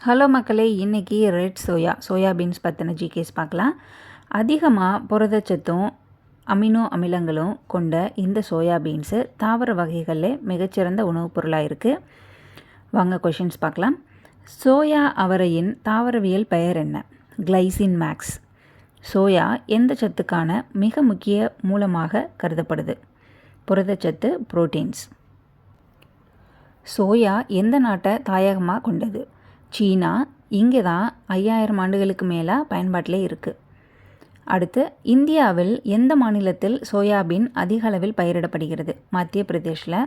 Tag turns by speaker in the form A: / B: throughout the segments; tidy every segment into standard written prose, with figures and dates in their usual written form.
A: Hello மக்களே, இன்றைக்கி red soya beans பற்றின ஜிகேஸ் பார்க்கலாம். அதிகமாக புரதச்சத்தும் அமினோ அமிலங்களும் கொண்ட இந்த சோயா பீன்ஸு தாவர வகைகளில் மிகச்சிறந்த உணவுப் பொருளாக இருக்குது. வாங்க கொஷின்ஸ் பார்க்கலாம். சோயா அவரையின் தாவரவியல் பெயர் என்ன? Glycine maths. சோயா எந்த சத்துக்கான மிக முக்கிய மூலமாக கருதப்படுது? புரதச்சத்து, புரோட்டீன்ஸ். சோயா எந்த நாட்டை தாயகமாக கொண்டது? சீனா. இங்கே தான் 5000 ஆண்டுகளுக்கு மேலே பயன்பாட்டிலே இருக்குது. அடுத்து, இந்தியாவில் எந்த மாநிலத்தில் சோயாபீன் அதிக அளவில் பயிரிடப்படுகிறது? மத்திய பிரதேஷில்.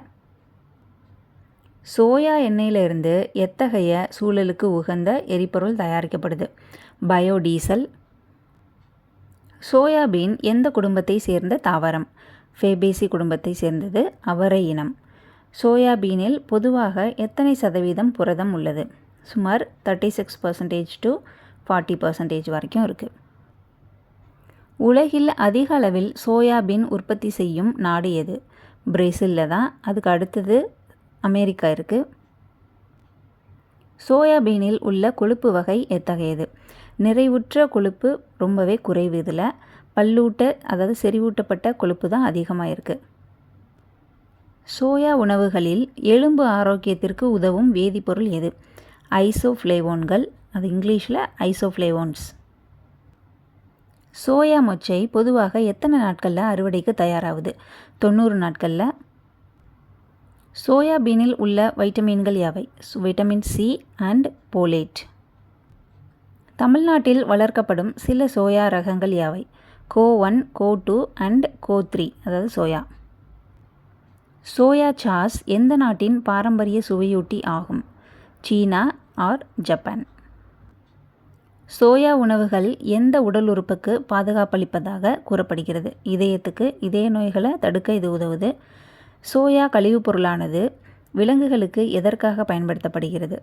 A: சோயா எண்ணெயிலிருந்து எத்தகைய சூழலுக்கு உகந்த எரிபொருள் தயாரிக்கப்படுது? பயோடீசல். சோயாபீன் எந்த குடும்பத்தை சேர்ந்த தாவரம்? ஃபேபேசி குடும்பத்தை சேர்ந்தது. அவரை இனம். சோயாபீனில் பொதுவாக எத்தனை சதவீதம் புரதம் உள்ளது? சுமார் 36% to 40% வரைக்கும் இருக்குது. உலகில் அதிக அளவில் சோயாபீன் உற்பத்தி செய்யும் நாடு எது? பிரேசிலில் தான். அதுக்கு அடுத்தது அமெரிக்கா இருக்குது. சோயாபீனில் உள்ள கொழுப்பு வகை எத்தகையது? நிறைவுற்ற கொழுப்பு ரொம்பவே குறைவு. இதில் அதாவது செறிவூட்டப்பட்ட கொழுப்பு தான் அதிகமாக இருக்குது. சோயா உணவுகளில் எலும்பு ஆரோக்கியத்திற்கு உதவும் வேதிப்பொருள் எது? ஐசோஃப்ளேவோன்கள். அது இங்கிலீஷில் ஐசோஃப்ளேவோன்ஸ். சோயா மொச்சை பொதுவாக எத்தனை நாட்களில் அறுவடைக்கு தயாராகுது? 90 நாட்களில். சோயாபீனில் உள்ள வைட்டமின்கள் யாவை? Vitamin C and folate. தமிழ்நாட்டில் வளர்க்கப்படும் சில சோயா ரகங்கள் யாவை? கோ 1, கோ 2 அண்ட் கோ 3, அதாவது சோயா. சோயா சாஸ் எந்த நாட்டின் பாரம்பரிய சுவையூட்டி ஆகும்? சீனா ஆர் ஜப்பான். சோயா உணவுகள் எந்த உடல் உறுப்புக்கு பாதுகாப்பளிப்பதாக கூறப்படுகிறது? இதயத்துக்கு. இதய நோய்களை தடுக்க இது உதவுது. சோயா கழிவுப் பொருளானது விலங்குகளுக்கு எதற்காக பயன்படுத்தப்படுகிறது?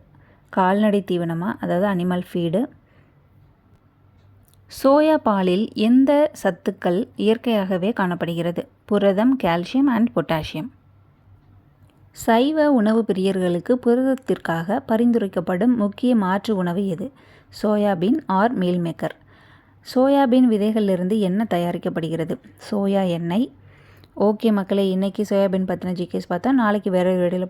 A: கால்நடை தீவனமாக, அதாவது அனிமல் ஃபீடு. சோயா பாலில் எந்த சத்துக்கள் இயற்கையாகவே காணப்படுகிறது? புரதம், கால்சியம் அண்ட் பொட்டாசியம். சைவ உணவு பிரியர்களுக்கு புரதத்திற்காக பரிந்துரைக்கப்படும் முக்கிய மாற்று உணவு எது? Soybean or meal maker. Soybean விதைகளிலிருந்து எண்ணெய் தயாரிக்கப்படுகிறது? சோயா எண்ணெய். ஓகே மக்களே, இன்றைக்கி சோயாபீன் பற்றின ஜிகேஸ் பார்த்தா நாளைக்கு வேறு வீடியோவில்